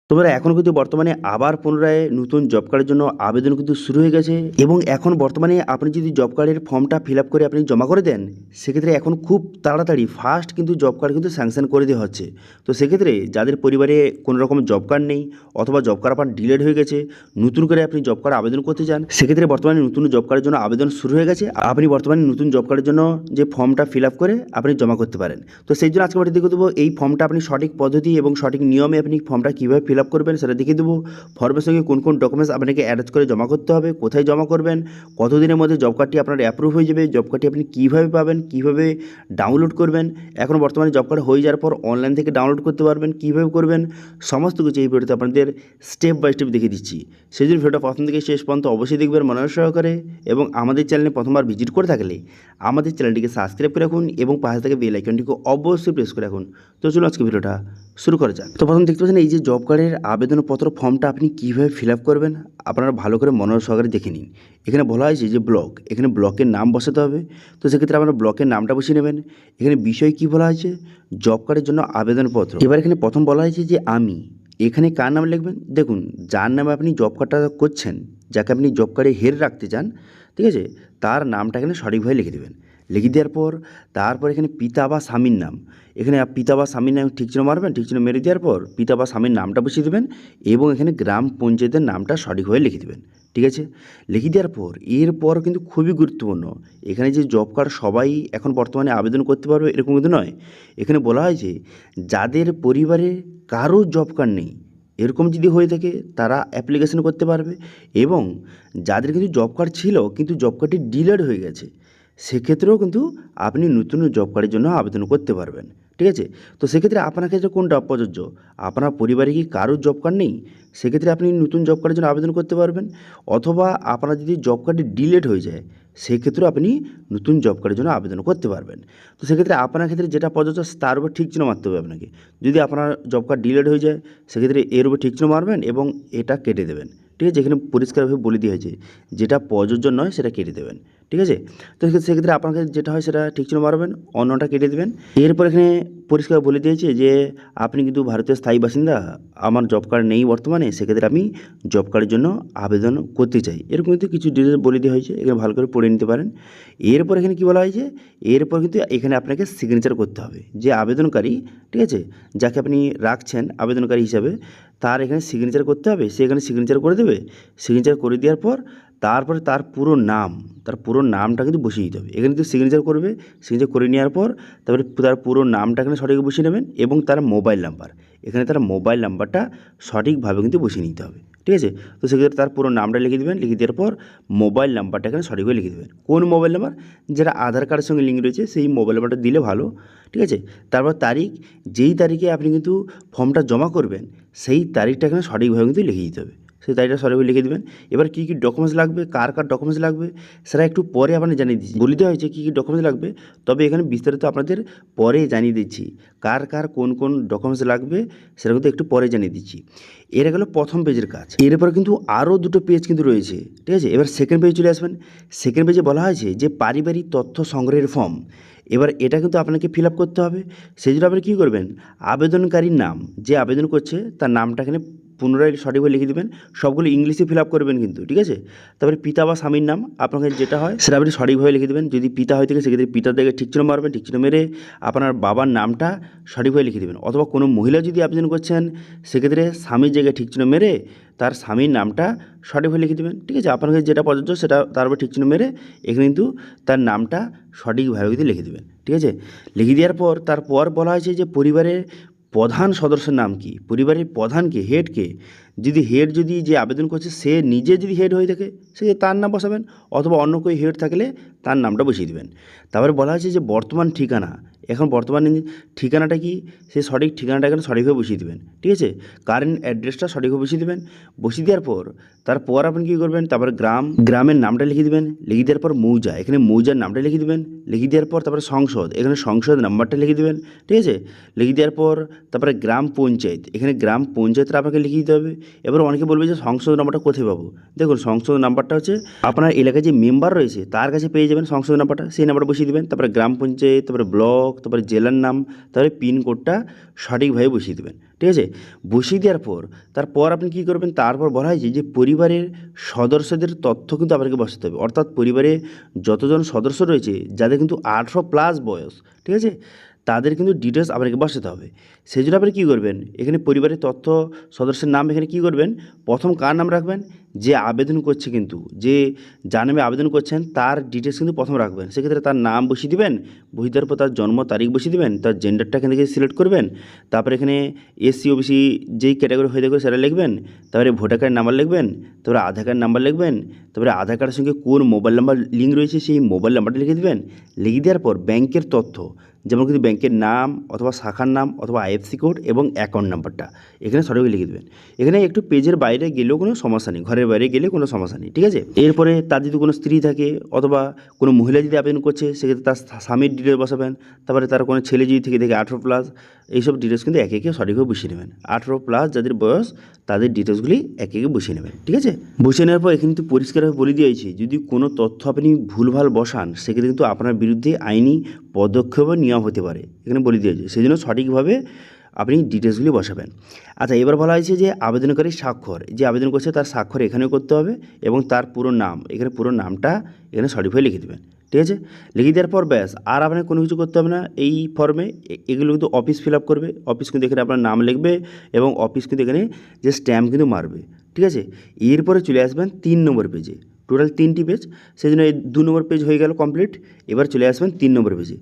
তোমরা এখন কিন্তু বর্তমানে আবার পুনরায় নতুন জব কার্ডের জন্য আবেদন কিন্তু শুরু হয়ে গেছে এবং এখন বর্তমানে আপনি যদি জব কার্ডের ফর্মটা ফিল আপ করে আপনি জমা করে দেন সেক্ষেত্রে এখন খুব তাড়াতাড়ি ফাস্ট কিন্তু জব কার্ড কিন্তু স্যাংশন করে দেওয়া হচ্ছে। তো সেক্ষেত্রে যাদের পরিবারে কোনো রকম জব কার্ড নেই অথবা জব কার্ড আপনার ডিলেড হয়ে গেছে, নতুন করে আপনি জব কার্ড আবেদন করতে চান, সেক্ষেত্রে বর্তমানে নতুন জব কার্ডের জন্য আবেদন শুরু হয়ে গেছে। আপনি বর্তমানে নতুন জব কার্ডের জন্য যে ফর্মটা ফিল আপ করে আপনি জমা করতে পারেন। তো সেই জন্য আজকে আমরা দেখে দেবো এই ফর্মটা আপনি সঠিক পদ্ধতি এবং সঠিক নিয়মে আপনি ফর্মটা কীভাবে ফিল আপ করবেন সেটা দেখিয়ে দেবো। ফর্মের সঙ্গে কোন কোন ডকুমেন্টস আপনাকে অ্যাটাচ করে জমা করতে হবে, কোথায় জমা করবেন, কতদিনের মধ্যে জব কার্ডটি আপনার অ্যাপ্রুভ হয়ে যাবে, জব কার্ডটি আপনি কীভাবে পাবেন, কীভাবে ডাউনলোড করবেন, এখন বর্তমানে জব কার্ড হয়ে যাওয়ার পর অনলাইন থেকে ডাউনলোড করতে পারবেন, কীভাবে করবেন, সমস্ত কিছু এই ভিডিওতে আপনাদের স্টেপ বাই স্টেপ দেখিয়ে দিচ্ছি। সেই জন্য ভিডিওটা প্রথম থেকে শেষ পর্যন্ত অবশ্যই দেখবেন মনোযোগ সহকারে এবং আমাদের চ্যানেলে প্রথমবার ভিজিট করে থাকলে আমাদের চ্যানেলটিকে সাবস্ক্রাইব করে রাখুন এবং পাশে থেকে বেল আইকনটিকে অবশ্যই প্রেস করে রাখুন। তো চলুন আজকে ভিডিওটা শুরু করা যাক। তো প্রথম দেখতে পাচ্ছেন এই যে জব কার্ডের আবেদনপত্র ফর্মটা আপনি কীভাবে ফিল আপ করবেন আপনারা ভালো করে মনোযোগ সহকারে দেখে নিন। এখানে বলা হয়েছে যে ব্লক, এখানে ব্লকের নাম বসাতে হবে। তো সেক্ষেত্রে আপনারা ব্লকের নামটা বসিয়ে নেবেন। এখানে বিষয় কী বলা হয়েছে, জব কার্ডের জন্য আবেদনপত্র। এবার এখানে প্রথম বলা হয়েছে যে আমি, এখানে কার নাম লিখবেন, দেখুন যার নামে আপনি জব কার্ডটা করছেন, যাকে আপনি জব কার্ডে হেড রাখতে চান, ঠিক আছে, তার নামটা এখানে সঠিকভাবে লিখে দেবেন। লিখে দেওয়ার পর তারপর এখানে পিতা বা স্বামীর নাম, এখানে পিতা বা স্বামীর নাম ঠিক চিহ্ন মারবেন, ঠিক চিহ্ন মেরে দেওয়ার পর পিতা বা স্বামীর নামটা বসিয়ে দেবেন এবং এখানে গ্রাম পঞ্চায়েতের নামটা সঠিকভাবে লিখে দেবেন। ঠিক আছে, লিখে দেওয়ার পর এরপর কিন্তু খুবই গুরুত্বপূর্ণ, এখানে যে জব কার্ড সবাই এখন বর্তমানে আবেদন করতে পারবে এরকম কিন্তু নয়। এখানে বলা হয়েছে যাদের পরিবারে কারো জব কার্ড নেই এরকম যদি হয়ে থাকে তারা অ্যাপ্লিকেশন করতে পারবে এবং যাদের কিন্তু জব কার্ড ছিল কিন্তু জব কার্ডটি ডিলেড হয়ে গেছে সেক্ষেত্রেও কিন্তু আপনি নতুন জব কার্ডের জন্য আবেদন করতে পারবেন। ঠিক আছে, তো সেক্ষেত্রে আপনার ক্ষেত্রে কোনটা প্রযোজ্য, আপনার পরিবারে কি কারোর জব কার্ড নেই সেক্ষেত্রে আপনি নতুন জব কার্ডের জন্য আবেদন করতে পারবেন, অথবা আপনার যদি জব কার্ডটি ডিলেট হয়ে যায় সেক্ষেত্রেও আপনি নতুন জব কার্ডের জন্য আবেদন করতে পারবেন। তো সেক্ষেত্রে আপনার ক্ষেত্রে যেটা প্রযোজ্য তার উপর ঠিক চিহ্ন মারতে হবে আপনাকে। যদি আপনার জব কার্ড ডিলেট হয়ে যায় সেক্ষেত্রে এর উপর ঠিক চিহ্ন মারবেন এবং এটা কেটে দেবেন। ঠিক আছে, এখানে পরিষ্কারভাবে বলে দেওয়া হয়েছে যেটা প্রযোজ্য নয় সেটা কেটে দেবেন। ঠিক আছে, তো সেক্ষেত্রে আপনাকে যেটা হয় সেটা ঠিক চিহ্ন মারবেন, অন্যটা কেটে দেবেন। এরপর এখানে পরিষ্কার বলে দিয়েছে যে আপনি কিন্তু ভারতের স্থায়ী বাসিন্দা, আমার জব কার্ড নেই বর্তমানে, সেক্ষেত্রে আমি জব কার্ডের জন্য আবেদন করতে চাই, এরকম কিন্তু কিছু ডিটেলস বলে দেওয়া হয়েছে, এখানে ভালো করে পড়ে নিতে পারেন। এরপর এখানে কী বলা হয়েছে, এরপর কিন্তু এখানে আপনাকে সিগনেচার করতে হবে, যে আবেদনকারী, ঠিক আছে, যাকে আপনি রাখছেন আবেদনকারী হিসাবে তার এখানে সিগনেচার করতে হবে, সে এখানে সিগনেচার করে দেবে। সিগনেচার করে দেওয়ার পর তারপরে তার পুরো নাম, তার পুরো নামটা কিন্তু বসিয়ে দিতে হবে। এখানে কিন্তু সিগনেচার করবে, সিগনেচার করে নেওয়ার পর তারপরে তার পুরো নামটা এখানে সঠিক বসিয়ে নেবেন এবং তার মোবাইল নাম্বার, এখানে তার মোবাইল নাম্বারটা সঠিকভাবে কিন্তু বসিয়ে নিতে হবে। ঠিক আছে, তো সেক্ষেত্রে তার পুরো নামটা লিখে দেবেন, লিখে দেওয়ার পর মোবাইল নাম্বারটা এখানে সঠিকভাবে লিখে দেবেন। কোন মোবাইল নাম্বার, যেটা আধার কার্ডের সঙ্গে লিঙ্ক রয়েছে সেই মোবাইল নাম্বারটা দিলে ভালো। ঠিক আছে, তারপর তারিখ, যেই তারিখে আপনি কিন্তু ফর্মটা জমা করবেন সেই তারিখটা এখানে সঠিকভাবে কিন্তু লিখে দিতে হবে, সেই তারিখটা সঠিকভাবে লিখে দেবেন। এবার কী কী ডকুমেন্টস লাগবে, কার কার ডকুমেন্টস লাগবে সেটা একটু পরে আপনাদের জানিয়ে দিচ্ছি, বলে দেওয়া হয়েছে কী কী ডকুমেন্টস লাগবে, তবে এখানে বিস্তারিত আপনাদের পরে জানিয়ে দিচ্ছি কার কার কোন কোন ডকুমেন্টস লাগবে সেটা কিন্তু একটু পরে জানিয়ে দিচ্ছি। এরা গেলো প্রথম পেজের কাজ, এরপর কিন্তু আরও দুটো পেজ কিন্তু রয়েছে। ঠিক আছে, এবার সেকেন্ড পেজে চলে আসবেন। সেকেন্ড পেজে বলা হয়েছে যে পারিবারিক তথ্য সংগ্রহের ফর্ম, এবার এটা কিন্তু আপনাকে ফিল আপ করতে হবে। সেই জন্য আপনি কী করবেন, আবেদনকারীর নাম, যে আবেদন করছে তার নামটা এখানে পুনরায় সঠিকভাবে লিখে দেবেন, সবগুলো ইংলিশে ফিল আপ করবেন কিন্তু। ঠিক আছে, তারপরে পিতা বা স্বামীর নাম আপনাকে যেটা হয় সেটা আপনি সঠিকভাবে লিখে দেবেন, যদি পিতা হয়ে থাকে সেক্ষেত্রে পিতার দিকে ঠিক চিহ্ন মারবেন, ঠিক চিহ্ন মেরে আপনার বাবার নামটা সঠিকভাবে লিখে দেবেন, অথবা কোনো মহিলা যদি আবেদন করছেন সেক্ষেত্রে স্বামীর জায়গায় ঠিক চিহ্ন মেরে তার স্বামীর নামটা সঠিকভাবে লিখে দেবেন। ঠিক আছে, আপনাকে যেটা প্রযোজ্য সেটা তারপর ঠিক চিহ্ন মেরে এখানে কিন্তু তার নামটা সঠিকভাবে কিন্তু লিখে দেবেন। ঠিক আছে, লিখে দেওয়ার পর তারপর বলা হয়েছে যে পরিবারের প্রধান সদস্যের নাম কি, পরিবারের প্রধানকে, হেডকে, যদি হেড যদি যে আবেদন করছে সে নিজে যদি হেড হয়ে থাকে সে তার নাম বসাবেন, অথবা অন্য কেউ হেড থাকলে তার নামটা বসিয়ে দেবেন। তারপরে বলা হয়েছে যে বর্তমান ঠিকানা, এখন বর্তমানে ঠিকানাটা কি সে সঠিক ঠিকানাটা এখানে সঠিকভাবে বসিয়ে দেবেন। ঠিক আছে, কারেন্ট অ্যাড্রেসটা সঠিকভাবে বসিয়ে দেবেন। বসিয়ে দেওয়ার পর তারপর আপনি কী করবেন, তারপরে গ্রামের নামটা লিখে দেবেন, লিখে দেওয়ার পর মৌজা, এখানে মৌজার নামটা লিখে দেবেন, লিখে দেওয়ার পর তারপরে সংসদ, এখানে সংসদ নাম্বারটা লিখে দেবেন। ঠিক আছে, লিখে দেওয়ার পর তারপরে গ্রাম পঞ্চায়েত, এখানে গ্রাম পঞ্চায়েতটা আপনাকে লিখে দিতে হবে। এবার অনেকে বলবে যে সংসদ নাম্বারটা কোথায় পাবো, দেখুন সংসদ নাম্বারটা হচ্ছে আপনার এলাকায় যে মেম্বার রয়েছে তার কাছে পেয়ে যাবেন সংসদ নাম্বারটা, সেই নাম্বারটা বসিয়ে দেবেন। তারপরে গ্রাম পঞ্চায়েত, তারপরে ব্লক, তারপরে জেলার নাম, তারপরে পিনকোডটা সঠিকভাবে বসিয়ে দেবেন। ঠিক আছে, বসিয়ে দেওয়ার পর তারপর আপনি কী করবেন, তারপর বলা হয়েছে যে পরিবারের সদস্যদের তথ্য কিন্তু আপনাকে বসাতে হবে, অর্থাৎ পরিবারে যতজন সদস্য রয়েছে যাদের কিন্তু 18+ বয়স, ঠিক আছে, তাদের কিন্তু ডিটেলস আপনাকে বসাতে হবে। সেই জন্য আপনি কী করবেন, এখানে পরিবারের তথ্য সদস্যের নাম এখানে কী করবেন, প্রথম কার নাম রাখবেন, যে আবেদন করছে, কিন্তু যে যার নামে আবেদন করছেন তার ডিটেলস কিন্তু প্রথম রাখবেন। সেক্ষেত্রে তার নাম বসিয়ে দেবেন, বসিয়ে দেওয়ার পর তার জন্ম তারিখ বসিয়ে দেবেন, তার জেন্ডারটা এখান থেকে সিলেক্ট করবেন, তারপরে এখানে এসসি ওবিসি যেই ক্যাটাগরি হয়ে থাকবে সেটা লিখবেন, তারপরে ভোটার কার্ড নাম্বার লিখবেন, তারপরে আধার কার্ড নাম্বার লিখবেন, তারপরে আধার কার্ডের সঙ্গে কোন মোবাইল নাম্বার লিঙ্ক রয়েছে সেই মোবাইল নাম্বারটা লিখে দেবেন। লিখে দেওয়ার পর ব্যাংকের তথ্য, যেমন কিন্তু ব্যাংকের নাম অথবা শাখার নাম অথবা আইএফসি কোড এবং অ্যাকাউন্ট নাম্বারটা এখানে সঠিকভাবে লিখে দেবেন। এখানে একটু পেজের বাইরে গেলেও কোনো সমস্যা নেই, ঘরের বাইরে গেলে কোনো সমস্যা নেই। ঠিক আছে, এরপরে তার যদি কোনো স্ত্রী থাকে অথবা কোনো মহিলা যদি আবেদন করছে সেক্ষেত্রে তার স্বামীর ডিটেলস বসাবেন, তারপরে তার কোনো ছেলে যদি থেকে 18+, এইসব ডিটেলস কিন্তু একে একে সঠিকভাবে বসিয়ে নেবেন। 18+ যাদের বয়স তাদের ডিটেলসগুলি একে একে বসিয়ে নেবেন। ঠিক আছে, বসিয়ে নেওয়ার পর এখানে কিন্তু পরিষ্কারভাবে বলে দিয়েছি যদি কোনো তথ্য আপনি ভুলভাল বসান সেক্ষেত্রে কিন্তু আপনার বিরুদ্ধে আইনি পদক্ষেপও নেওয়া হতে পারে, এখানে বলে দিয়েছে। সেই জন্য সঠিকভাবে আপনি ডিটেলসগুলি বসাবেন। আচ্ছা, এবার বলা হয়েছে যে আবেদনকারী স্বাক্ষর, যে আবেদন করছে তার স্বাক্ষর এখানেও করতে হবে এবং তার পুরো নাম, এখানে পুরো নামটা এখানে সঠিকভাবে লিখে দেবেন। ঠিক আছে, লিখে দেওয়ার পর ব্যাস আর আপনাকে কোনো কিছু করতে হবে না এই ফর্মে। এগুলো কিন্তু অফিস ফিল আপ করবে, অফিস কিন্তু এখানে আপনার নাম লিখবে এবং অফিস কিন্তু এখানে যে স্ট্যাম্প কিন্তু মারবে। ঠিক আছে, এরপরে চলে আসবেন 3 নম্বর পেজে, টোটাল 3টি পেজ, সেই জন্য এই 2 নম্বর পেজ হয়ে গেল কমপ্লিট। এবার চলে আসবেন 3 নম্বর পেজে।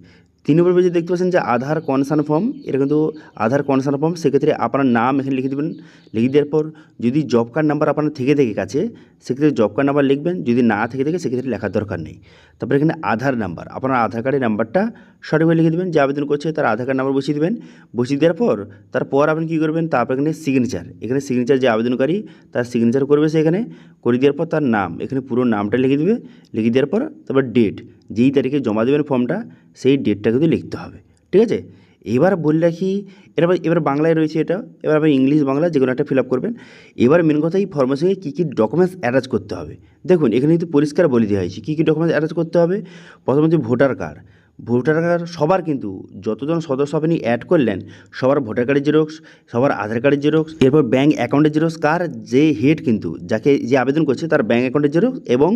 3 নম্বর পেজে দেখতে পাচ্ছেন যে আধার কনসার্ন ফর্ম, এটা কিন্তু আধার কনসার্ন ফর্ম। সেক্ষেত্রে আপনার নাম এখানে লিখে দেবেন। লিখে দেওয়ার পর যদি জব কার্ড নাম্বার আপনার থেকে কাছে সেক্ষেত্রে জব কার্ড নাম্বার লিখবেন, যদি না থেকে সেক্ষেত্রে লেখার দরকার নেই। তারপরে এখানে আধার নাম্বার, আপনার আধার কার্ডের নাম্বারটা সঠিকভাবে লিখে দেবেন, যে আবেদন করছে তার আধার কার্ড নাম্বার বসিয়ে দেবেন। বসিয়ে দেওয়ার পর তারপর আপনি কী করবেন, তারপর এখানে সিগনেচার, এখানে সিগনেচার যে আবেদনকারী তার সিগনেচার করবে সেখানে, করে দেওয়ার পর তার নাম, এখানে পুরো নামটা লিখে দেবে। লিখে দেওয়ার পর তারপর ডেট, যেই তারিখে জমা দেবেন ফর্মটা সেই ডেটটা কিন্তু লিখতে হবে। ঠিক আছে, এবার বলে রাখি, এবার বাংলায় রয়েছে এটা, এবার আপনি ইংলিশ বাংলা যে কোনো একটা ফিল আপ করবেন। এবার মেন কথা এই ফর্মের সঙ্গে কী কী ডকুমেন্টস অ্যাটাচ করতে হবে দেখুন, এখানে কিন্তু পরিষ্কার বলে দেওয়া হয়েছে কী কী ডকুমেন্টস অ্যাটাচ করতে হবে। প্রথমত ভোটার কার্ড, ভোটার কার্ড সবার কিন্তু যতজন সদস্য আপনি অ্যাড করলেন সবার ভোটার কার্ডের জেরক্স, সবার আধার কার্ডের জেরক্স, এরপর ব্যাঙ্ক অ্যাকাউন্টের জেরক্স, কার যে হেড কিন্তু যাকে যে আবেদন করছে তার ব্যাঙ্ক অ্যাকাউন্টের জেরক্স এবং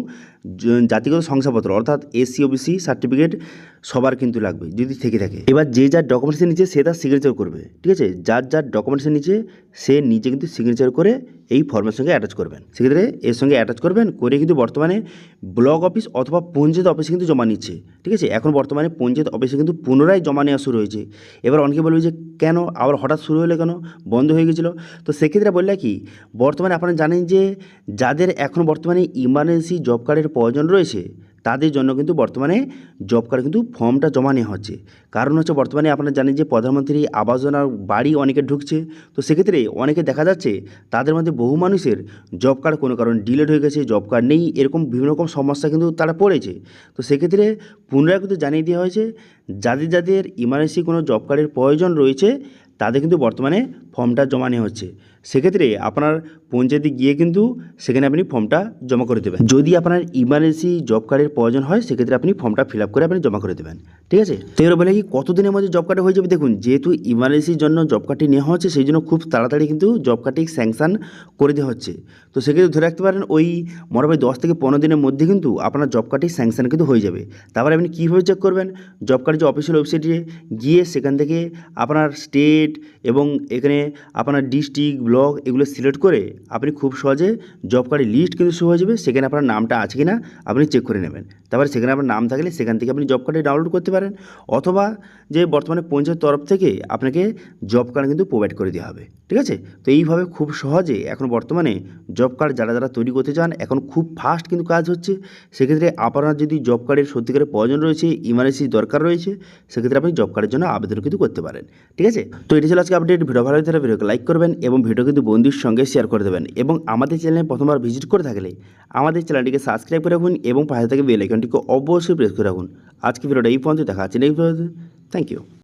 জাতিগত শংসাপত্র অর্থাৎ এসসি ওবিসি সার্টিফিকেট সবার কিন্তু লাগবে যদি থেকে থাকে। এবার যে যার ডকুমেন্টসের নিচে সে তার সিগনেচার করবে। ঠিক আছে, যার যার ডকুমেন্টসের নিচে সে নিজে কিন্তু সিগনেচার করে এই ফর্মের সঙ্গে অ্যাটাচ করবেন। সেক্ষেত্রে এর সঙ্গে অ্যাটাচ করবেন করে কিন্তু বর্তমানে ব্লক অফিস অথবা পঞ্চায়েত অফিসে কিন্তু জমা নিচ্ছে। ঠিক আছে, এখন বর্তমানে পঞ্চায়েত অফিসে কিন্তু পুনরায় জমা নেওয়া শুরু হয়েছে। এবার অনেকে বলবে যে কেন আবার হঠাৎ শুরু হলে, কেন বন্ধ হয়ে গেছিলো? তো সেক্ষেত্রে বললে কি, বর্তমানে আপনারা জানেন যে যাদের এখন বর্তমানে ইমার্জেন্সি জব কার্ডের প্রয়োজন রয়েছে তাদের জন্য কিন্তু বর্তমানে জব কার্ড কিন্তু ফর্মটা জমা নেওয়া হচ্ছে। কারণ হচ্ছে বর্তমানে আপনারা জানেন যে প্রধানমন্ত্রী আবাস যোজনার বাড়ি অনেকে ঢুকছে। তো সেক্ষেত্রে অনেকে দেখা যাচ্ছে তাদের মধ্যে বহু মানুষের জব কার্ড কোনো কারণে ডিলেট হয়ে গেছে, জব কার্ড নেই, এরকম বিভিন্ন রকম সমস্যা কিন্তু তারা পড়েছে। তো সেক্ষেত্রে পুনরায় কিন্তু জানিয়ে দেওয়া হয়েছে যাদের যাদের ইমার্জেন্সি কোনো জব কার্ডের প্রয়োজন রয়েছে তাদের কিন্তু বর্তমানে ফর্মটা জমা নেওয়া হচ্ছে। সেক্ষেত্রে আপনার পঞ্চায়েতে গিয়ে কিন্তু সেখানে আপনি ফর্মটা জমা করে দেবেন। যদি আপনার ইমার্জেন্সি জব কার্ডের প্রয়োজন হয় সেক্ষেত্রে আপনি ফর্মটা ফিল আপ করে আপনি জমা করে দেবেন। ঠিক আছে, তো এবার বলে কি কতদিনের মধ্যে জব কার্ড হয়ে যাবে দেখুন, যেহেতু ইমার্জেন্সির জন্য জব কার্ডটি নেওয়া হচ্ছে সেই জন্য খুব তাড়াতাড়ি কিন্তু জব কার্ডটি স্যাংশন করে দেওয়া হচ্ছে। তো সেক্ষেত্রে ধরে রাখতে পারেন ওই মোটামুটি 10 থেকে 15 দিনের মধ্যে কিন্তু আপনার জব কার্ডটি স্যাংশন কিন্তু হয়ে যাবে। তারপরে আপনি কীভাবে চেক করবেন, জব কার্ড যে অফিসিয়াল ওয়েবসাইটে গিয়ে সেখান থেকে আপনার স্টেট এবং এখানে আপনার ডিস্ট্রিক্ট ব্লক এগুলো সিলেক্ট করে আপনি খুব সহজে জব কার্ডের লিস্ট কিন্তু শো হয়ে যাবে। সেখানে আপনার নামটা আছে কি না আপনি চেক করে নেবেন। তারপরে সেখানে আপনার নাম থাকলে সেখান থেকে আপনি জব কার্ডে ডাউনলোড করতে পারেন, অথবা যে বর্তমানে পঞ্চায়েত তরফ থেকে আপনাকে জব কার্ড কিন্তু প্রোভাইড করে দেওয়া হবে। ঠিক আছে, তো এইভাবে খুব সহজে এখন বর্তমানে জব কার্ড যারা যারা তৈরি করতে চান এখন খুব ফাস্ট কিন্তু কাজ হচ্ছে। সেক্ষেত্রে আপনার যদি জব কার্ডের সত্যিকারের প্রয়োজন রয়েছে, ইমার্জেন্সি দরকার রয়েছে, সেক্ষেত্রে আপনি জব কার্ডের জন্য আবেদন কিন্তু করতে পারেন। ঠিক আছে, তো এটি ছিল আজকে আপডেট। ভিডিও ভালো লাগলে ভিডিওকে লাইক করবেন এবং ভিডিও কিন্তু বন্ধুর সঙ্গে শেয়ার করে দেবেন, এবং আমাদের চ্যানেলে প্রথমবার ভিজিট করে থাকলে আমাদের চ্যানেলটিকে সাবস্ক্রাইব করে রাখুন এবং পাশে থেকে বেল আইকনটিকে অবশ্যই প্রেস করে রাখুন। আজকে ভিডিওটা এই পর্যন্ত, দেখা হচ্ছে নেক্সট ভিডিওতে। Thank you.